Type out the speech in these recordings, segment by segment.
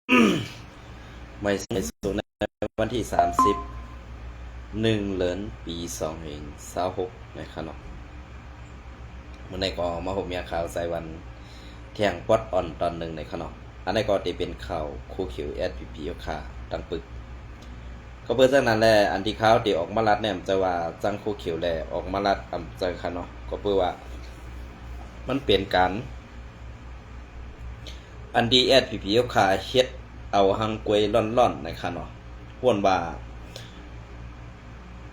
ไม่สูงในวันที่31 เดือนปี 2026นะครับเนาะเมื่อในก็มาผมมีข่าวใส่วันเที่ยงปอดอ่อนตอนหนึ่งในขนมอันนี้ก็จะเป็นข่าวคู่เขียวSPPค่ะดังปึกก็เพื่อจากนั้นแหละอันที่ข่าวที่ออกมาลัดเนี่ยจะว่าจังคู่เขียวแหละออกมาลัดใจค่ะเนาะก็เพื่อว่ามันเปลี่ยนกันอันที่SPPค่ะเฮ็ดเอาหังกวยร่อนๆนะครับเนาะพ่วนว่า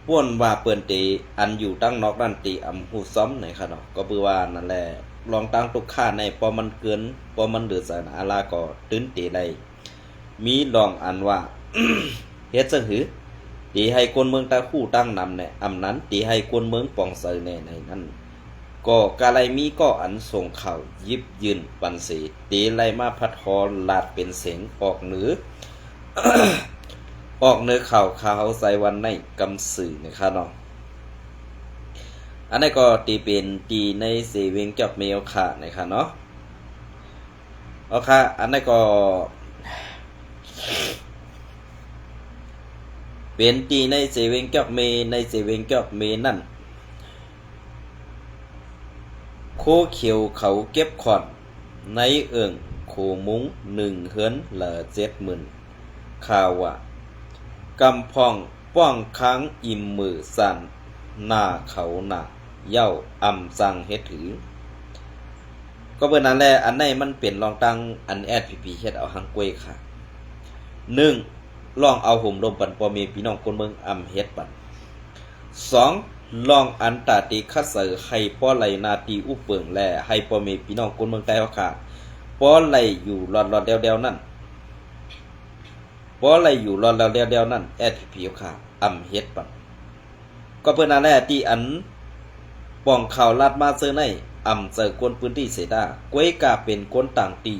เปิ้นตีอันอยู่ตั้งนอกด้านตีหูซ้อมนะครับเนาะก็เพื่อว่านั่นแหละลองตั้งตุกค่าในพอมันเกินพอมันเดือดสนาลาก็ตื้นตีได้มีลองอันว่า เฮ็ดจังหือตีให้คนเมืองตาคู่ตั้งนำในอำนั้นตีให้คนเมืองปองเสยในนั้นก็กาไลมีก็อันส่งข่าวยิบยืนปันสีตีไลมาพัดฮอลาดเป็นเสียงออกเหนือ ออกเนื้อข่าวใส่วันในกำสื่อนะครับเนาะอันนี้ก็ตีเป็นตีในเซเวงจับเมลค่ะนะครับเนาะเอาค่ะอันนี้ก็เป็นตีในเซเวงจับเมในเซเวงจับเมนั่นโคเขียวเขาเก็บขอดในเอิงโคมุ้ง1 เฮือนละ 70,000ข่าวว่ากำพองป้องค้างอิ่มมือสั่นหน้าเขาหน้าเย้าอำสั่งเฮ็ดถือก็เบิ่นนั้นแหละอันไหนมันเป็นรองตั้งอันSPPเฮ็ดเอาหังกวยค่ะ1ลองเอาห่มลมปันพ่อแม่พี่น้องคนเมืองอำเฮ็ดปัน2ลองอันตาติคัดเสอให้ป้อไหลนาตีอุเปิงแลให้พ่อแม่พี่น้องคนเมืองใต้เฮาค่ะป้อไหลอยู่รอดๆเดียวๆนั่นป้อไหลอยู่รอดๆเดียวๆนั่นSPPค่ะอำเฮ็ดปันก็เพิ่นนั่นแหละที่อันป้องข่าวลัดมาเซอในอำเจอคนพื้นที่เสดากวยกาเป็นคนต่างตี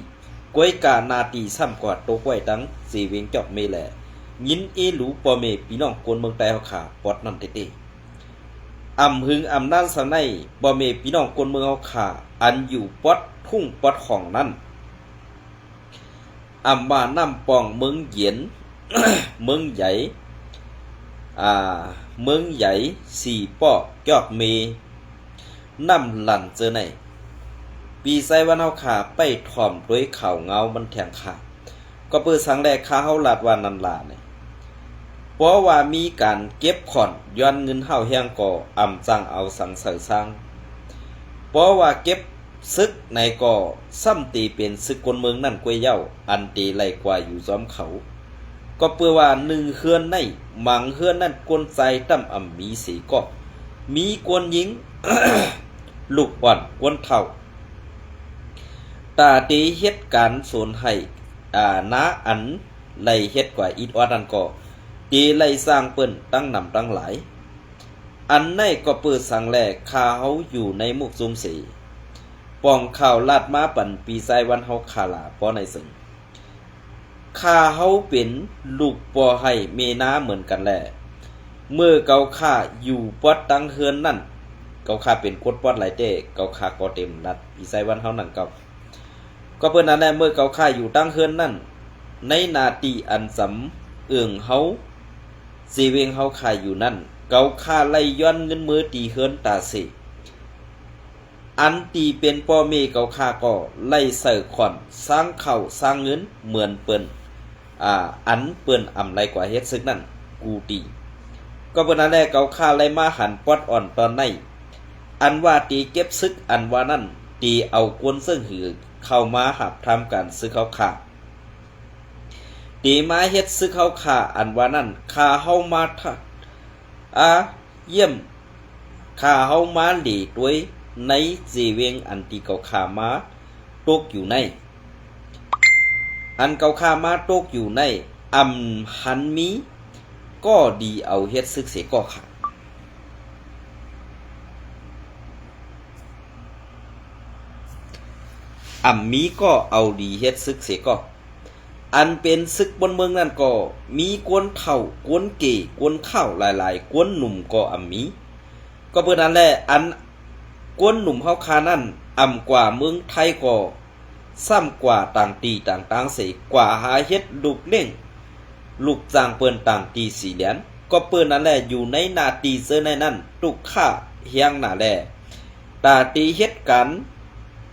กวยกานาตีซ้ำกว่าโตกวยตั้งสีเวงจอบเมแลยินเอหลูปอเมพี่น้องคนเมืองใต้เฮาค่ะปอดนั่นเต้อำหึงอำนั่นสังในปอเมพี่น้องคนเมืองเฮาค่ะอันอยู่ปอดทุ่งปอดของนั้นอำมาน้ำปองเมืองเหยียน เมืองใหญ่เมืองใหญ่สี่ป้อยอกเมน้ำหลั่นเจอในปีไซวันเฮาขาไปถ่อมด้วยข่าวเงามันแทงขาก็เปิดสังแรกขาเฮาลาดว่านันลาเนี่ยเพราะว่ามีการเก็บขอนย้อนเงินเฮาแห้งก่ออำจังเอาสังเสริสร้างเพราะว่าเก็บซึกในก่อซ้ำตีเป็นซึกคนเมืองนั่นกวยเย้าอันตีไหลกว่าอยู่ซ้อมเขาก็เพื่อว่า1 เฮือนในมังเฮือนนั่นกวนใจตั้มอำมีสีก็มีกวนหญิง ลูกอ่อนกวนเท่าตาตีเฮ็ดการสนให้น้าอันไล่เฮ็ดกว่าอีดออดันก็ตีไล่สร้างเปิ้นตั้งนำตั้งหลายอันในก็เปิดสังแลข่าวอยู่ในมุกซุมสีป้องข่าวลาดมาปั่นปีไซวันเฮาคาลาเพราะในสึงข่าเฮาเป็นลูกปอให้เมนาเหมือนกันแหละเมื่อเกาค่าอยู่ปอดตั้งเฮือนนั่นเกาค่าเป็นกดปอดหลายเต้เกาค่าก็เต็มรัดปีไซวันเฮานั่นก็เพิ่นนั่นแหละเมื่อเกาค่าอยู่ตั้งเฮือนนั่นในนาทีอันสำเอื้องเฮาสีเวงเฮาค่าอยู่นั่นเกาค่าไล่ย้อนเงินมือตีเฮือนตาสิอันตีเป็นพ่อเมเกาค่าก็ไล่เสิร์ขอนสร้างเข่าสร้างเงินเหมือนเปิ้นอันเปิ้นอำไรกว่าเฮ็ดซึกนั่นกูตีก็เพิ่นนั่นแหละเกาค่าไล่มาหันปอดอ่อนตอนในอันว่าตีเก็บซึกอันว่านั่นตีเอากวนซึ่งหือเข้ามาหับทำการซื้อเขาขาตีมาเฮ็ดซื้อเขาขาอันว่านั่นข้าเฮามาเยี่ยมข้าเฮามาหลีด้วยในจีเวงอันตีเกาขามาตกอยู่ในอันเกาขามาตกอยู่ในอำหันมีก็ดีเอาเฮ็ดซึกเสียก็ขามีก็เอาดีเฮ็ดซึกเสียก็อันเป็นซึกบนเมืองนั่นก็มีกวนเฒ่ากวนเก๋กวนข้าวหลายๆกวนหนุ่มก็มีก็เพิ่นนั่นแหละอันกวนหนุ่มเฮาคานั่นกว่าเมืองไทยก็ ซ้ำกว่าต่างตีต่างต่างเสกว่าหาเฮ็ดลูกเล่งลูกจางเปิ้นต่างตีสีเหรียญก็เปิ้นนั่นแหละอยู่ในหน้าตีเสื้อในนั้นตุกค่าเฮียงหน้าแลตาตีเฮ็ดกัน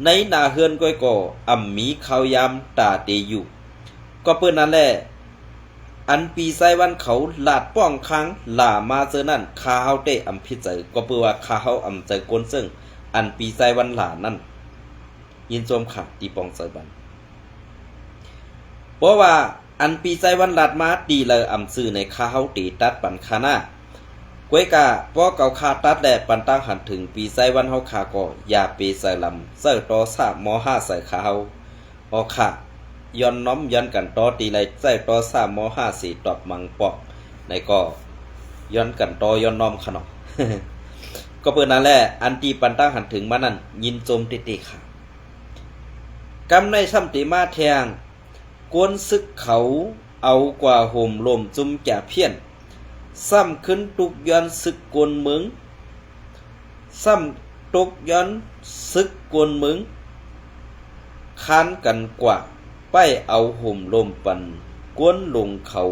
ในหน้าเฮือนก้อยก่ออ่ำมีข้าวยามตาตีอยู่ก็เปิ้นนั่นแหละอันปีไซวันเขาลาดป้องค้างล่ามาเจอนั่นคาเฮาเตะอำพิจใจก็เปิ้นว่าคาเฮาอำใจกวนซึ่งอันปีไซวันหลานั่นยินชมค่ะตีปองไซบันเพราะว่าอันปีไซวันลาดมาตีเลยอำซื้อในคาเฮาตีตัดปันคาหน้ากวยกาป้อเก่าคาตัดแลปันตั้งหันถึงปีไซวันเฮาคาก็อย่าเปใส่ลำเสื้อตอซาหมอ5ใส่คาเฮาออกค่ะย้อนน้อมย้อนกันต่อตีไรใส่ต่อ3ม5 4ตอบมังปอกในก็ย้อนกันต่อย้อนน้อมขนม ก็เปิ้นนั่นแหละอันตีปันตั้งหันถึงมานั่นยินโจมติค่ะกำในซ้ำติมาแทงกวนซึกเขาเอากว่าห่มลมจุ่มจ่าเพี้ยนซ้ำขึ้นตุกย้อนซึกกวนเมืองซ้ำตุกย้อนซึกกวนเมืองค้านกันกว่าไปเอาห่มลมปันกวนลงเขา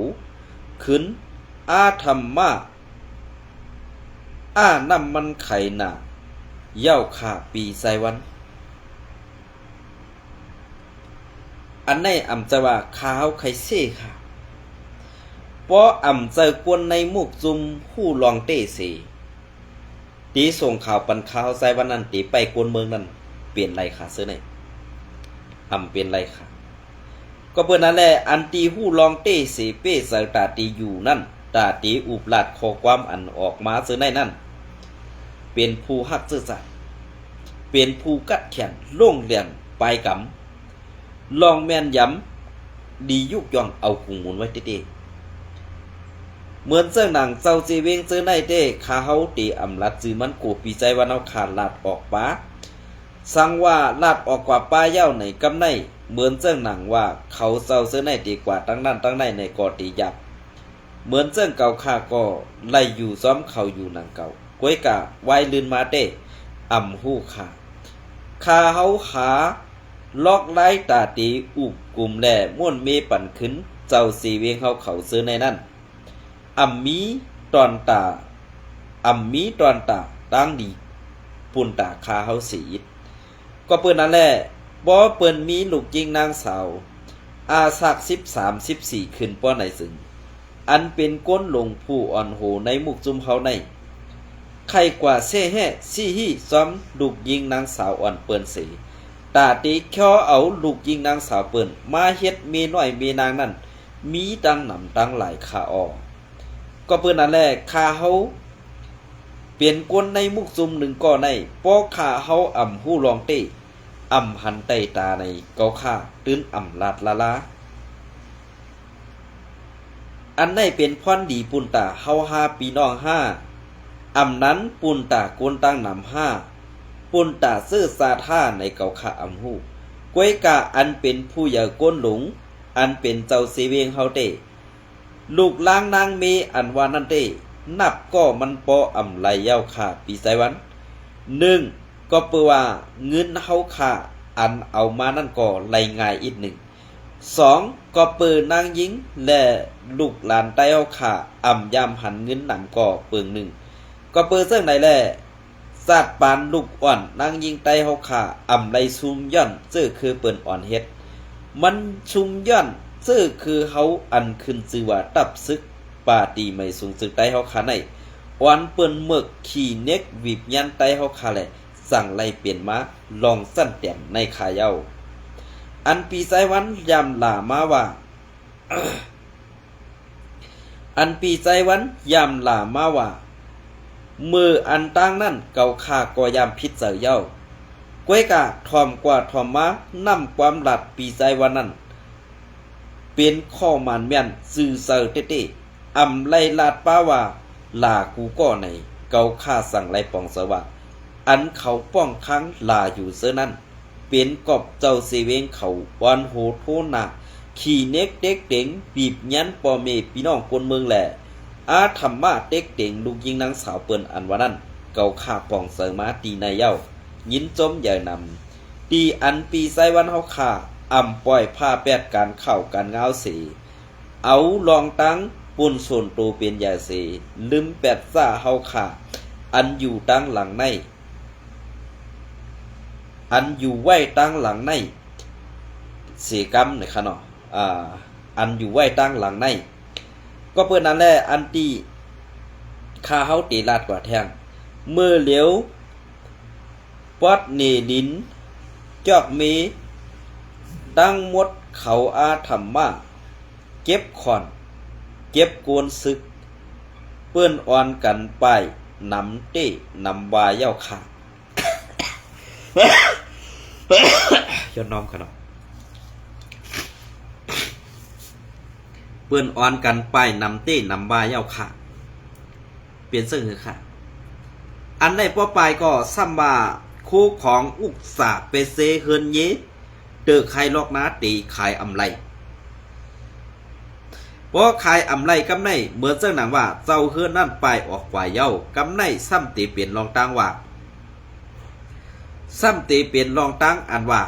ขึ้นอาธรรมะน้ำมันไข่หนาเย้าขาปีไซวันอันในอำจะว่าขาวไข่เซ่ค่ะเพราะอำจะกวนในมุกจุมหู้ลองเต้เสตีส่งข่าวปันขาวไซวันนั้นตีไปกวนเมืองนั้นเปลี่ยนไรค่ะเสื้อไหนอำเปลี่ยนไรค่ะก็เปิ้นนั่นแหละอันตีหู้ลองเต้เสเป้ใส่ตาตีอยู่นั่นตาตีอุบลาดข้อความอันออกมาซื้อในนั่นเป็นผู้ฮักซื่อสัตย์เป็นผู้กัดแขนโล่งเรียนปลายกำลองแม่นย้ำดียุกย่องเอากุงหมุนไว้เต้เหมือนเจ้าหนังเจ้าจีเวงเจอในเต้คาเฮาตีอำลัดจือมันกูปีใจวันเอาขาดลาดออกป้าสั่งว่าลาดออกกว่าป้าเย้าในกำในเหมือนเจ้าหนังว่าเขาเจ้าเสื้อในดีกว่าตั้งนั้นตั้งในในกอตียับเหมือนเจ้าเก่าข้าก็ไล่อยู่ซ้อมเขาอยู่หนังเก่ากวยกะไวลืนมาเต้อำหู้ขาคาเฮาขาลอกไล่ตาตีอุบกลุ่มแหล่ม่วนเมปั่นขึ้นเจ้าสีเวียงเฮาเขาซื้อในนั่นอำมีตอนตาตั้งดีปุ่นตาคาเฮาสีก็เปิ้นนั่นแหละบ่เปิ้นมีลูกยิงนางสาวอาสัก13 14ขึ้นป้อไหนซึ่งอันเป็นก้นลงผู้อ่อนโหในมุกจุมเฮาในใครกว่าเซ่แห่ซี่ฮี่ซ้อมลูกยิงนางสาวอ่อนเปิ้นเสตาตีข้อเอาลูกยิงนางสาวเปิ้นมาเฮ็ดเมน้อยเมนางนั่นมีดังหนำดังหลายคาออก็เปิ้นนั่นแหละคาเฮาเปลี่ยนก้นในมุกจุมหนึ่งก่อในป้อคาเฮาอ่ำหู้ลองเต้อำหันใต้ตาในเกาค่าตื้นอำลาดละลาอันในเป็นพรดีปุ่นตาเฮา5ปีน้อง5อำนั้นปุ่นตากวนตั้งนำ5ปุ่นตาซื้อซาท่าในเกาค่าอำหูกวยกะอันเป็นผู้ใหญ่ก้นหลงอันเป็นเจ้าเสเวงเฮาเต้ลูกล้างนางเมอันว่านั่นเต้นับก็มันปออำไหลเย้าค่าปีไซวัน1ก็เปื้อว่าเงินเฮาค่าอันเอามานั่นก็ไหลง่ายอีก2ก็เปินางหญิงและลูกหลานใต้เฮาค่าอ่ำยามหันเงินนำก็เปิง1ก็เปิเสิ่งไหนแลซาดปานลูกอ่อนนางหญิงใต้เฮาค่าอ่ำไหลซุมย่อนซื่อคือเปิ้นอ่อนเฮ็ดมันชุมย่อนซื่อคือเฮาอันขึ้นชื่อว่าตับซึกปาตีไม่สูงสึกใต้เฮาค่าในอ่อนเปิ้นเมึกขี่เน็กวิบยันใต้เฮาค่าแลสั่งไล่เปลี่ยนมาลองสั้นเตียนในขาเย้าอันปีไซวันยำหลามาว่า อันปีไซวันยำหลามาว่ามืออันตั้งนั่นเกาขาก็ยำพิษเสือเย้ากวยกะทอมกว่าทอมมานํำความหลัดปีไซวันนั้นเป็นข้อมันแม่นซื่อเสือเต้อำไล่ลาดป้าว่าลากูก็ในเกาขาสั่งไล่ปองเสว่าอันเขาป้องค้างลาอยู่เสื้อนั้นเป็นกอบเจ้าเสเวงเขาวันโหโทนาขี่เน็กเด็กเด็งบีบยันปอเมพี่น้องคนเมืองแหละอาธรรมะเด็กเด็งลูกยิงนางสาวเปิ้นอันว่านั้นเกาขาป้องเสือมาตีในเย้ายินจมใหญ่นำ ตีอันปีไซวันเฮาขาปล่อยผ้าแปดการเข้ากันงาวสีเอาลองตั้งปุ่นส่วนตัวเป็นยาสีลืมแปดซ่าเฮาขาอันอยู่ตั้งหลังในอันอยู่ไว้ตั้งหลังในเสียกรรมนะครับเนาะอันอยู่ไว้ตั้งหลังในก็เปิ้นนั้นแหละอันตีคาเฮาตีลาดกว่าแทงเมื่อเหลียวปอดเนลินจอกมีตั้งหมดเขาอาธรรมาเก็บขอนเก็บโกนซึกเปิ้นอ่อนกันไปนำเต้นำวาเย้าขา ย้อนน้อมขนาดเปิ้นอ่อนกันไปนำเต้นำวาเย้าขาเปลี่ยนซึ่งคือค่ะอันในป้อปลายก็ซ้ำว่าคู่ของอุกษาเปเซเฮินเยเตอใครลอกนาตีขายอำไลเพราะขายอำไลกำในเหมือนเจ้าหนังว่าเจ้าเฮือนนั่นไปออกกว่าเย้ากำในซ้ำตีเปลี่ยนรองตั้งว่าซ้ำตีเปลี่ยนรองตั้งอันว่า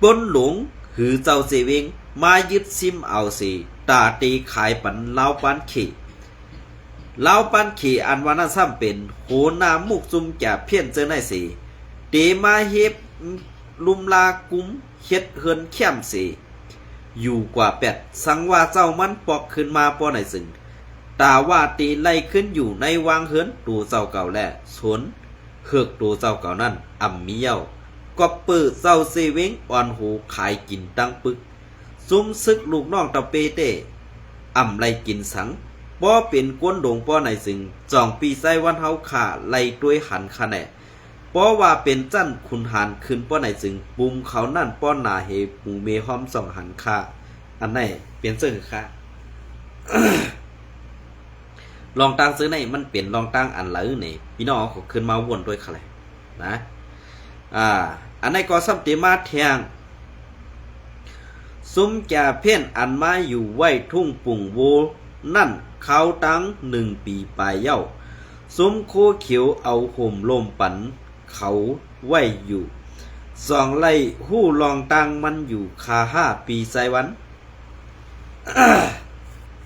ปนหลงหือเจ้าเสวิงมายึดซิมเอาสิตาตีขายปันเล้าปันขี่เล้าปันขี่อันว่านั้นซ้ำเป็นโหนามุกซุมแก่เพี้ยนเจอในสิตีมาเฮ็บลุมลากุมเฮ็ดเฮือนเข้มสิอยู่กว่าเป็ดสังว่าเจ้ามันปอกขึ้นมาป้อไหนซึ่งตาว่าตีไล่ขึ้นอยู่ในวางเฮือนตูเจ้าเก่าแลสวนเฮือกตูเจ้าเก่านั้นมีเย้าก็เปิดเจ้าเซเวงอ่อนหูขายกินตั้งปึกซุ่มซึกลูกน้องตะเปเต้ไล่กินสังป้อเป็นก้นโด่งป้อไหนซึ่งจองปีไซวันเฮาขาไล่ด้วยหันคะแนเพราะว่าเป็นจั่นคุณหานขึ้นป้อไหนจึงปุ่มเขานั่นป้อนนาเฮปูเมหอมส่องหันค่าอันไหนเปลี่ยนซื้อค่ะ ลองตั้งซื้อไหนมันเปลี่ยนลองตั้งอันไหลนี่พี่น้องเขาขึ้นมาวนด้วยค่ะนะอันไหนก็ซ้ำเตมาแทงซุ้มแก่เพี้ยนอันมาอยู่ไว้ทุ่งปุ่งโวนั่นเขาตั้ง1 ปีปลายเย้าซุ้มโคเขียวเอาห่มลมปันเขาไว้อยู่2 ไร่หู้ลองตั้งมันอยู่คา5 ปีไซวัน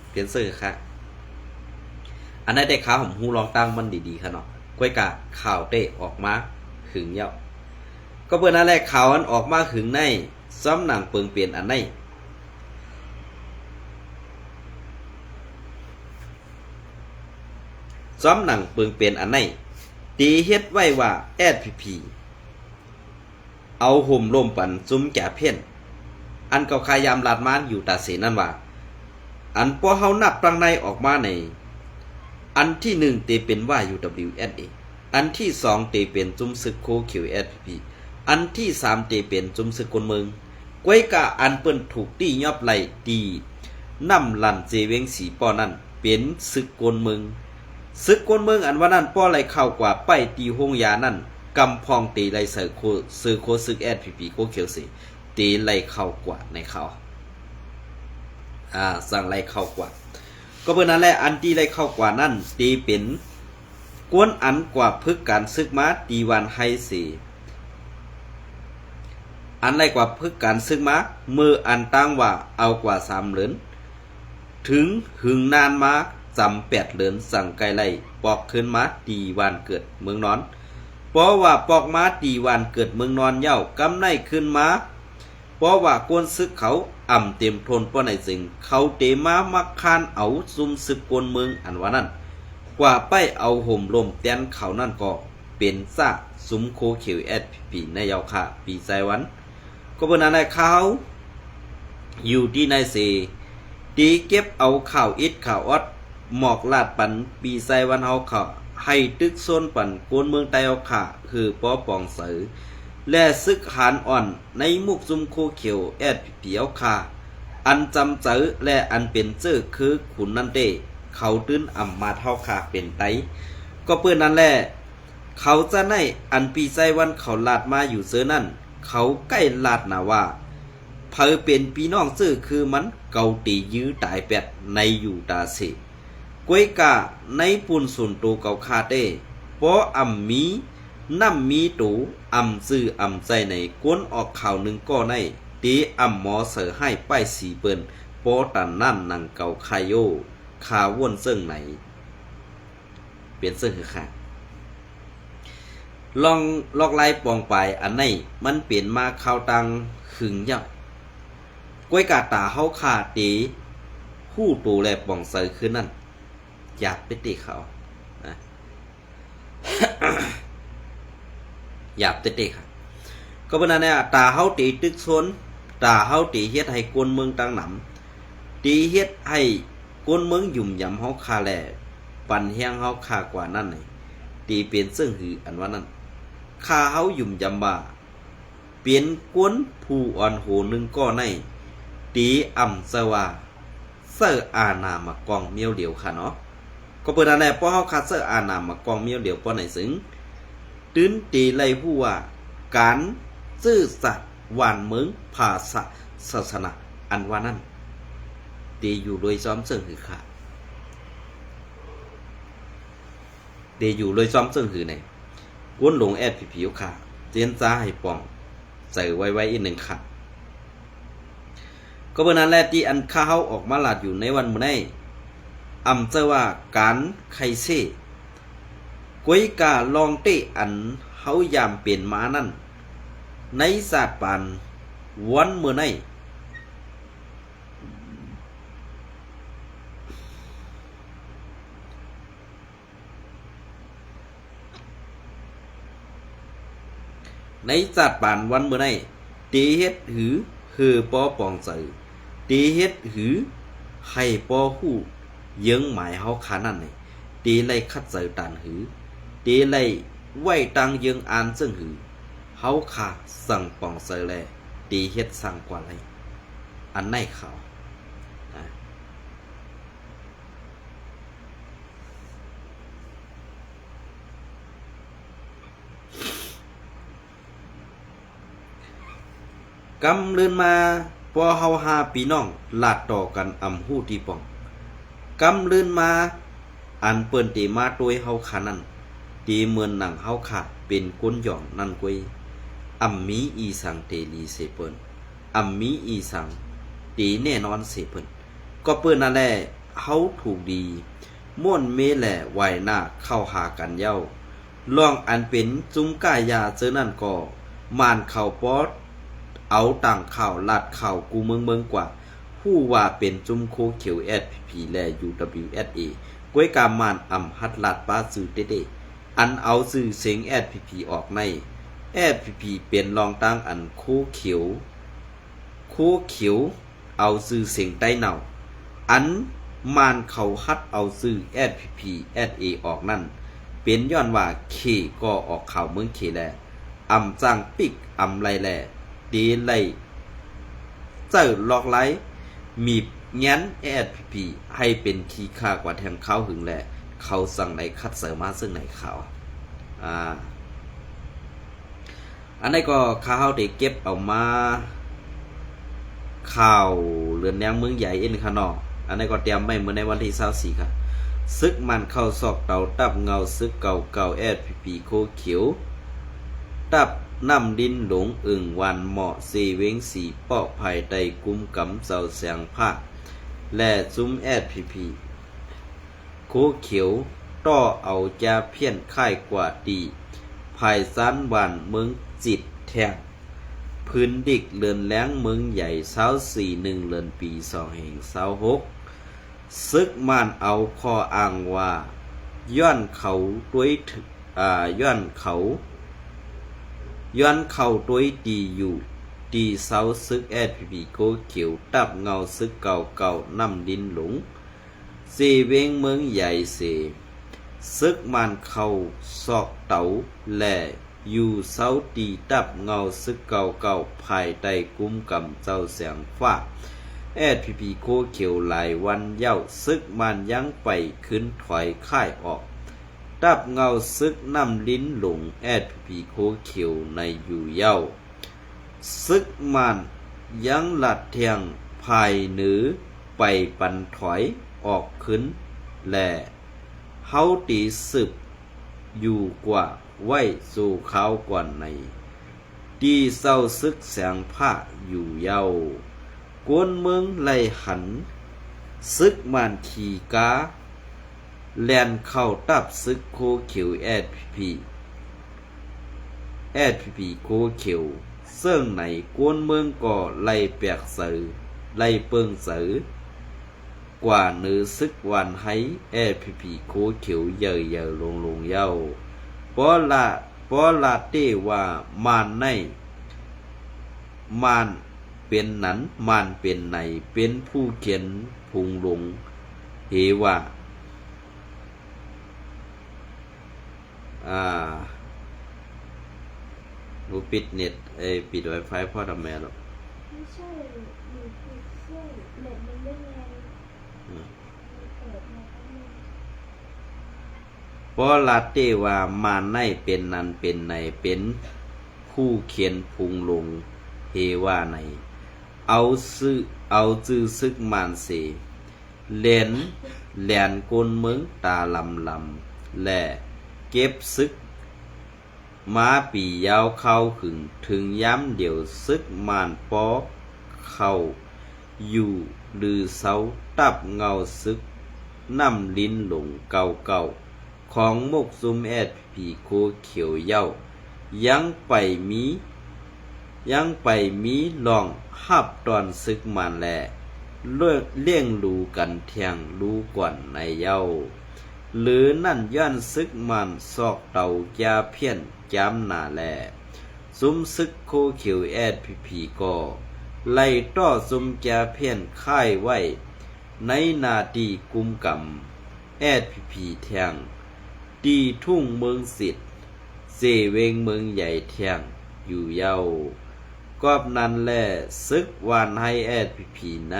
เปลี่ยนซื้อค่ะอันนั้นได้ข่าวผมหู้ลองตั้งมันดีๆค่ะเนาะก้วยกะข่าวเตะออกมาหึงเย้าก็เปิดนั่นแหละข่าวอันออกมาหึงในซ้ำหนังเปิงเปลี่ยนอันในซ้อมหนังเปิงเปลี่ยนอันในตีเฮ็ดไว้ว่า SPP เอาห่มลมปันซุ้มแก่เพ่นอันเก่าขายามลาดมานอยู่ตาเสนั่นว่าอันพอเฮานับตั้งในออกมาในอันที่1เตเป็นว่า UWSA อันที่2เตเป็นจุ้มซึกโคเขียว SPP อันที่3เตเป็นจุ้มซึกคนเมืองก้วยกะอันเปิ้นถูกตียอบไหลตีน้ำลั่นเจเวงสีป้อนั่นเป็นซึกคนเมืองซึกคนเมืองอันว่านั้นป้อไหลเข้ากว่าไปตีห้องยานั่นกำพองตีไหลเสือโคซึก SPP โคเขียวสิตีไหลเข้ากว่าในเขาสั่งไหลเข้ากว่าก็เพื่อนั้นแหละอันตีไหลเข้ากว่านั่นตีเป็นกวนอันกว่าพึกการซึกมาตีวันไฮสีอันไรกว่าพึกการซึกมามืออันตั้งว่าเอากว่า3 เหรียญถึงหึงนานมาจำ8 เหรียญสั่งไกลไล่ปอกขึ้นมาตีวันเกิดเมืองนอนเพราะว่าปอกมาตีวันเกิดเมืองนอนเย้ากำไนขึ้นมาเพราะว่ากวนซึกเขาเต็มทนเพราะไหนจึงเขาเตมามักคานเอาซุ่มซึกกวนเมืองอันว่านั้นกว่าไปเอาห่มลมแตนเขานั่นก็เป็นซะซุ้มโคเขียว SPP ในยาวค่ะปีไซวันก็เป็นอะไรเขาอยู่ที่ในเสตีเก็บเอาข่าวอิดข่าวอดหมอกลาดปันปีไซวันเฮาเขาให้ตึกโซนปันโกนเมืองไตเอาค่ะคือป้อปองเสือและซึกหานอ่อนในมุกซุมโคเขียวSPPเอาค่ะอันจำเจอและอันเป็นเจ้อคือขุนนันเตเขาตื้นมาเท่าค่ะเป็นไตก็เพื่อนนั่นแหละเขาจะในอันปีไซวันเขาลาดมาอยู่เสือนั่นเขาใกล้ลาดนะว่าเพอเป็นพี่น้องซื่อคือมันเกาตียื้อตายแปดในอยู่ตาสิก้วยกะในปุ่นส่วนตัวเกาคาเต้เพราะมี น้ำมีตูอำซื่ออำใจในกวนออกข่าวหนึ่งก็ในตีอำหมอเสือให้ป้ายสีเปิ้นโปตันนั่นนังเก่าคายโยคาว่นเซิงไหนเปลี่ยนเซิงคือค่ะลองลอกไล่ปองไปอันไหนมันเปลี่ยนมาข่าวตังหึงย่ำกวยกาตาเฮาขาตีหู้ตูแลปองเสือคือนั่นอยากไปตีเขานะ อยากเตะๆค่ะก็เป็นอันนี้ตาเฮาตีตึกซนตาเฮาตีเฮ็ดให้กวนเมืองตังหนำตีเฮ็ดให้กวนเมืองยุ่มยำเฮาคาแลปันแฮงเฮาคากว่านั่นนี่ตีเป็นซึ่งหืออันว่านั้นคาเฮายุ่มยำบ่าเปลี่ยนกวนผู้อ่อนโหนึงก็ในตีอ่ำสว่าเซออานามากองเมียวเดียวค่ะเนาะก็เป็นอันนี้พอเฮาคาเซออานามากองเมียวเดียวปอไหนซึ้งตื้นตีไล่ผู้ว่าการซื่อสัตย์หวานเมืองภาษาศาสนาอันว่านั้นตีอยู่โดยซ้อมเสื่องหือขาตีอยู่โดยซ้อมเสื่องหือในกวนหลงแอดผิวขาเจียนจ้าให้ปองใส่ไว้อีกหนึ่งขาก็เป็นนั้นแหละที่อันข้าเฮาออกมาหลาดอยู่ในวันมื้อนี้อำเจอว่าการไคเซ่กวยกาลองเตอันเฮายามเปลี่ยนมานั่นในศาสตร์ปานวันเมื่อในศาสตร์ปานวันเมื่อในตีเฮ็ดหือคือปอปองใส่ตีเฮ็ดหือให้ปอหู้เยิงหมายเฮาขานั่นนี่ตีไล่คัดใส่ตานหือตีไล่ไว้ตังยังอ่านซึ่งหือเฮาขาสั่งปองเซแลตีเฮ็ดสั่งกว่าไรอันไหนเขากำเลื่อนมาพอเฮาหาปีน้องลาดต่อกันอำหู้ที่ปองกำเลื่อนมาอันเปิ้นตีมาโดยเฮาขานั่นตีเหมือนหนังเฮาขาเป็นก้นหย่องนั่นกวยอัมมีอีสังเตลีเสเปิ้นอัมมีอีสังตีแน่นอนเสเปิ้นก็เปิ้นนั่นแหละเฮาถูกดีม่วนเมแหละไหวหน้าเข้าหากันเย้าลองอันเป็นจุ้มก้ายาเจอนั่นก็มานเข้าปอดเอาต่างข่าวลัดข่าวกูเมืองกว่าผู้ว่าเป็นจุ้มโคเขียว SPP และ UWSA กวยกามานอำหัดลัดป้าซื้อเด้อันเอาซื้อเสียง SPP ออกใน SPP เป็นรองตั้งอันโคเขียวเอาซื้อเสียงใต้เน่าอันมานเขาฮัดเอาซื้อ SPP SA ออกนั่นเป็นย้อนว่าเคก็ออกข่าวเมืองเคแลอำจ้างปิกอำไรแลดีไลเจ้าลอกไลมีงั้น SPP ให้เป็นขี้ค่ากว่าแทงเขาหึงแลเขาสั่งไหนคัดเสริมมาซึ่งไหนเขาอันนี้ก็ข้าวได้เก็บเอามาข่าวเรือนแนงเมืองใหญ่เอ็นค่ะเนาะอันนี้ก็เตรียมไว้เมื่อในวันที่24ค่ะซึกมันเข้าซอกเตาตับเงาซึกเก่าSPP โคเขียวตับน้ำดินหลงอึ่งวันเหมาะเซเวงสีเปาะภายใต้กุมกำเสาแสงผ้าและซุ้มSPP โคเขียวต่อเอาจาเพี้ยนค่ายกว่าดีภายซันวันเมืองจิตแทงพื้นดิกเลือนแล้งเมืองใหญ่24 1เดือนปี26ซึกมานเอาข้ออ้างว่าย้อนเขาด้วยย้อนเขาด้วยดีอยู่ดีเสาซึกSPP โคเขียวตับเงาซึกเก่าน้ำดินหลงเซเวงเมืองใหญ่เสซึกมันเข้าซอกเตาและอยู่เสาตีตับเงาซึกเก่าภายใต้กุมกำเจ้าแสงฟ้าSPP โคเขียวหลายวันเย้าซึกมันยังไปขึ้นถอยค่ายออกตับเงาซึกน้ำลิ้นหลงSPP โคเขียวในอยู่เย้าซึกมันยังหลัดเทียงภายเหนือไปปันถอยออกขึ้นและเฮาตีสืบอยู่กว่าห ไว้สู่เขากว่าในตีเศร้าซึกแสงผ้าอยู่เยาวกวนเมืองไล่หันซึกมานขี่กาแลนเข้าตับซึกโคเขียวพีโคเขียวเสื่องไหนกวนเมืองก่อไล่แปกเสือไล่เปิงเสือกว่าเนื้อซึกวันให้พีโคเขียวเยอะลงเย้าปอลาเต้ว่ามานในมานเป็นนั้นมานเป็นในเป็นผู้เขียนพุงลงเฮว่าหนูปิดเน็ตปิด Wi-Fi พ่อทำแม่หรอกไม่ใช่หนูปิดเครื่องเน็ตมันไม่แรงเปิดมาเพราะลาเต้ว่ามาในเป็นนั้นเป็นในเป็นผู้เขียนพุงลงเฮว่าในเอาจื้อซึกมานเสแหลนกลเมืองตาลำและเก็บซึกม้าปียาวเข้าถึงย้ำเดี่ยวซึกมานปอเข้าอยู่หรือเสาตับเงาซึกน้ำลิ้นหลงเก่าของมุกซุมพีโคเขียวเย้ายังไปมีลองหับตอนซึกมันแลเลี้ยงรูกันเทียงรูก่อนในเย้าหรือนั่นย่านซึกมันซอกเต่ายาเพี้ยนจำหนาแลซุมซึกโคเขียวพีก็ไล่ต่อซุมจาเพี้ยนค่ายไว้ในนาดีกุมกำพีเทียงดีทุ่งเมืองสิทธิ์เสเวงเมืองใหญ่เทียงอยู่เย้ากอบนั้นแลซึกวานให้พีใน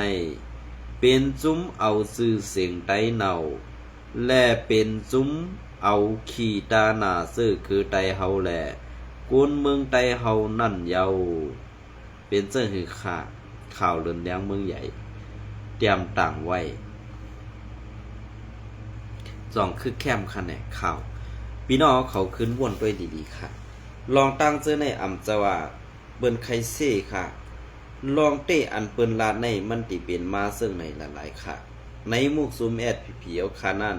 เป็นจุ้มเอาซื่อเสียงไตเนาและเป็นจุ้มเอาขี่ตาหนาซื่อคือไตเฮาแลกวนเมืองไตเฮานั่นเย้าเป็นเจ้าหือข่าวเลือนแดงเมืองใหญ่เตรียมต่างไว้สองคือแคมคะแนนข่าวพี่น้องเขาขึ้นวนด้วยดีๆค่ะลองตั้งเจอในอ่ำจะว่าเบิ้นไคเซ่ค่ะลองเตะอันเปิ้นลาดในมันติเป็นมาซึ่งในหลายๆค่ะในมุกซุมพีเอาค่ะนั่น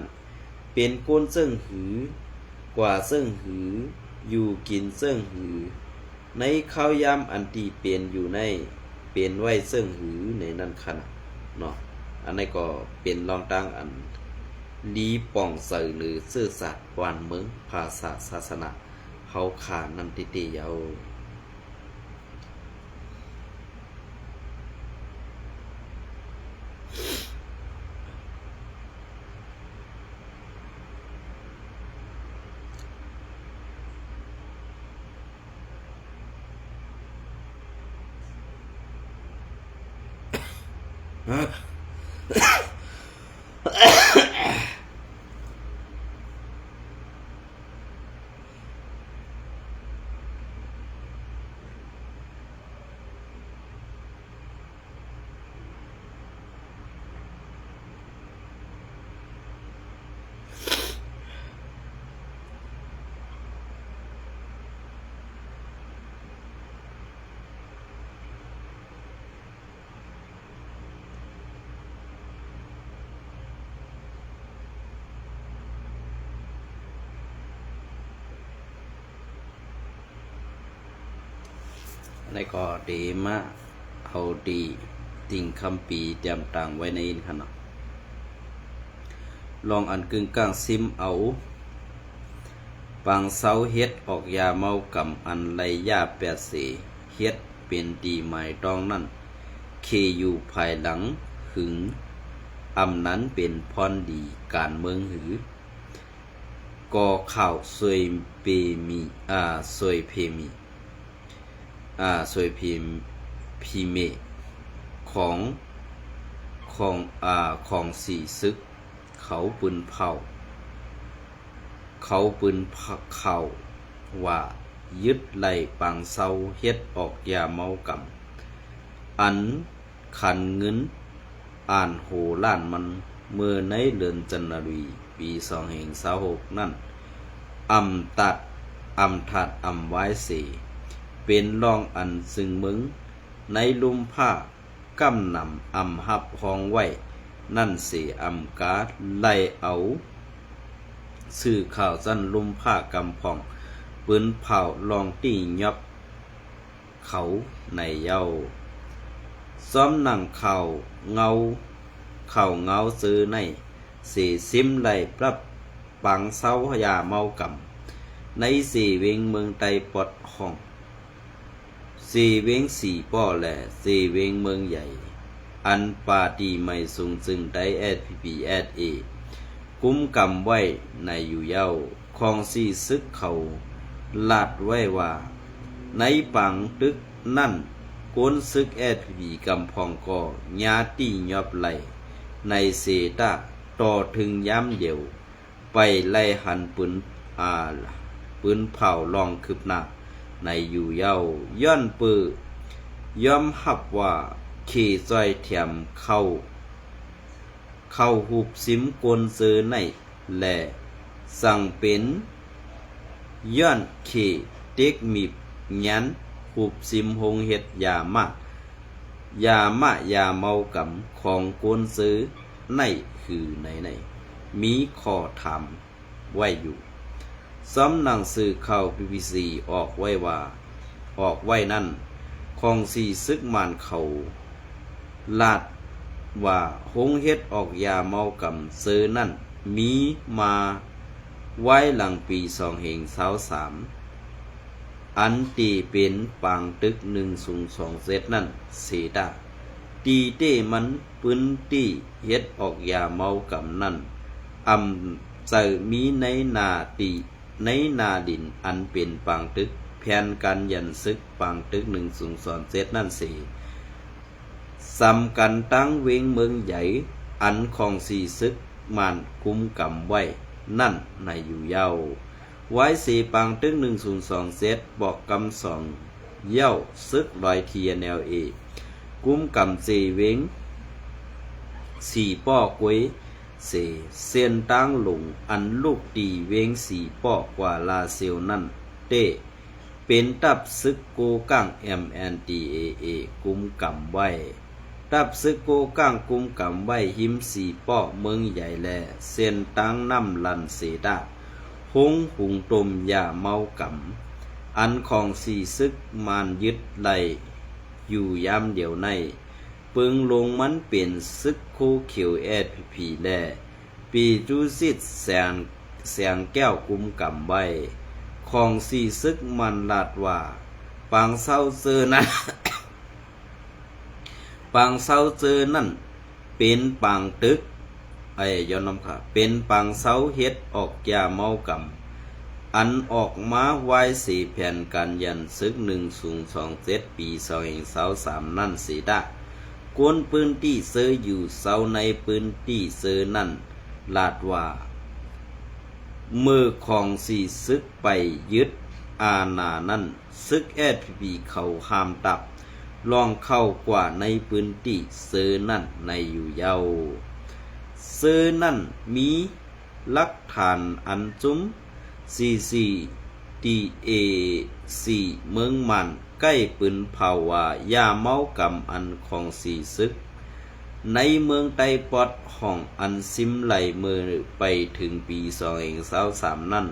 เป็นก้นซึ่งหือกว่าซึ่งหืออยู่กินซึ่งหือในข้าวยำอันตีเป็นอยู่ในเป็นไว้ซึ่งหือในนั้นค่ะเนาะอันนี้ก็เป็นลองตั้งอันลีป่องเสือหรือซื่อสัตย์วานเมืองภาษาศาสนาเฮาขานันติเตยาวในก็ดีมาเอาดีติ่งคำปีเตรียมต่างไว้ในอินขนาดลองอันกึ่งกลางซิมเอาปังเสาเฮ็ดออกยาเมากำอันไรยาแปดเสเฮ็ดเป็นดีหมายต้องนั่นเคอยู่ภายหลังหึงอำนั้นเป็นพรดีการเมืองหือก่อข่าวสวยเปมีสวยเพมีสวยพีเมของสีซึกเขาปืนเผาว่ายึดไหลปังเศร้าเฮ็ดออกยาเมากำอันขันเงินอ่านโหล้านมันเมื่อในเดือนจันทรีปี2526นั่นอ อำถัดอำไว้สีเป็นรองอันซึ่งมึงในลุมผ้ากำนำอำหับหองไว้นั่นสีอำกาไล่เอาสื่อข่าวสั้นลุมผ้ากำพองปืนเผาลองตียอบเขาในเย้าซ้อมนั่งเข่าเงาซื้อในสีซิมไหลปรับปังเศร้ายาเมากำในสีเวงเมืองไตปอดห้องสีเวงสีป้อแหล่สีเวงเมืองใหญ่อันปาตีไม่สูงจึงได้SPPSA กุ้มกำไว้ในอยู่เย้าคองสีซึกเขาลาดไว้ว่าในปังตึกนั่นก้นซึกSPP กำพองก่อญาติยอบไหลในเสตาต่อถึงย้ำเดียวไปไล่หันปืนเผาลองคืบหน้าในอยู่เย้าย้อนปืย่อมหับว่าขี่ซอยเทียมเข้าหุบซิมกวนซื้อในและสั่งเป็นย้อนขี่เต็กมียันหุบซิมหงเฮ็ดยามายาเมากำของกวนซื้อในคือไหนมีข้อถามไว้อยู่ซ้ำหนังสือข่าว BBC ออกไว้นั่นของสีซึกมานเขาลาดว่าหงเฮ็ดออกยาเมากำซื้อนั่นมีมาไว้หลังปี2023อันตีเป็นปางตึก102เซตนั่นเสดาตีเต้มันปืนตีเฮ็ดออกยาเมากำนั่นอำใส่มีในนาดินอันเป็นปางตึกแผนการยันซึกปางตึก102เซตนั่นสิสำกันตั้งเวงเมืองใหญ่อันของสีซึกมันคุ้มกำไว้นั่นในอยู่เย้าไว้สีปังตึก102เซตบอกกำสองเย้าซึกลอยเทียแนวเอกุ้มกำสีเวงสีป้อกวยเส้นตั้งหลงอันลูกตีเวงสีป้อกว่าลาเซลนั่นเต้เป็นตับซึกโกกัง MNDAA กุ้มกำไว้ตับซึกโกกังกุ้มกำไว้หิมสีป้อเมืองใหญ่แลเส้นตั้งน้ำลันเสดาหุงตมยาเมากำอันของสีซึกมานยึดไหลอยู่ยามเดียวในปึงลงมันเป็นซึกคู่เขียวSPP แลปีจูซิดแสงแก้วกุมกำไว้ของสีซึกมันลาดว่าปังเศร้าเจอนั้น ปังเศร้าเจอนั่นเป็นปังตึกย้อนนำค่ะเป็นปังเศร้าเฮ็ดออกยาเมากำอันออกมาไว้สีแผ่นการยันซึก102ปี2023นั่นสีดากวนปืนที่เซออยู่เสาในปืนที่เซอนั่นลาดว่ามือของสีซึกไปยึดอาณานั่นซึกSPPเขาห้ามตับลองเข้ากว่าในปืนที่เซอนั่นในอยู่เย้าเซอนั่นมีหลักฐานอันจุ้มCCTAC เมืองมันใกล้ปืนเผาวายาเมากำอันของสีซึกในเมืองไตปอดห้องอันซิมไหลมือไปถึงปี2023นั่น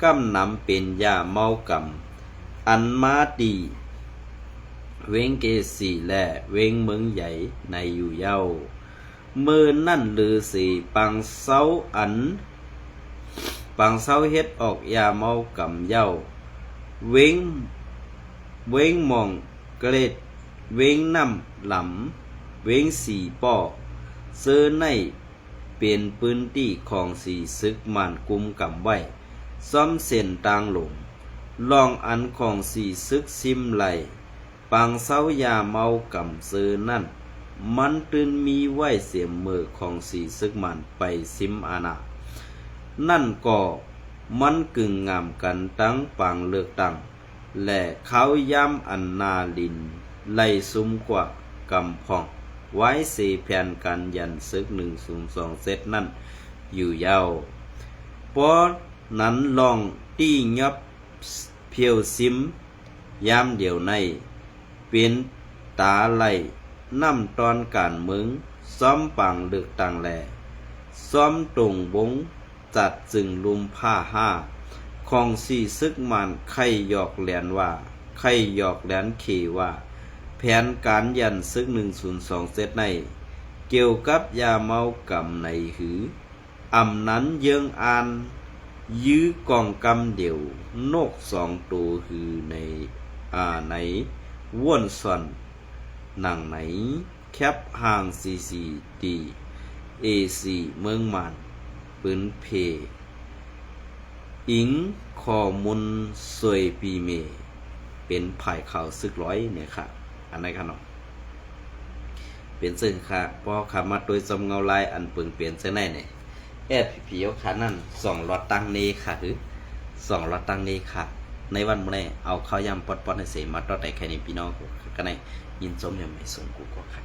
กำนำเป็นยาเมากำอันมาตีเวงเกสีและเวงเมืองใหญ่ในอยู่เย้ามือนั่นลือสีปังเศร้าเฮ็ดออกยาเมากำเย้าเวงมองเกรดเวงน้ำหลำเวงสีป้อเสื้อในเป็นพื้นที่ของสีซึกมันกุมกำไว้ซ้อมเส้นต่างหลงลองอันของสีซึกซิมไหลปังเศร้ายาเมากำเสื้อนั่นมันตื่นมีไว้เสียมมือของสีซึกมันไปซิมอาณานั่นก็มันกึ่งงามกันตั้งปังเลือกตั้งและเขาย้ำอันนาลินไล่ซุ้มกว่ากำพองไว้สีแผ่นกันยันซึก102เซตนั่นอยู่ยาวปอนั้นลองตี้ยับ เพียวซิมยามเดียวในเป็นตาไหลน้ำตอนการเมืองซ้อมปังเลือกตั้งแลซ้อมตรงบงจัดจึงลุมผ้าห้าของสี่ซึกมันไข่หยอกแหลนว่าไข่หยอกแหลนเขว่าแผนการยันซึก102เซตในเกี่ยวกับยาเมากำในหืออำนั้นเยิงอานยื้อกองกำเดียวนก2ตัวหือในว่วนส่อนหนังไหนแคบห่างCCD AC เมืองมันปืนเพอิงขอมุนสวยปีเมเป็นภายข่าวซึกร้อยเนี่ยค่ะอันไหนค่ะเนาะเป็นซึ่งค่ะพอขามาโดยจมเงาลายอันเปิงเปลี่ยนเส้นไหนเนี่ยแอดผีเอาขานั่น2 ลอดตังเนค่ะหรือ2 ลอดตังเนค่ะในวันมื้อนี้เอาข้าวยำปอดๆให้เสมาต่อแต่แค่นี้พี่น้องกันในยินสมยังไม่สมกูก็ค่ะ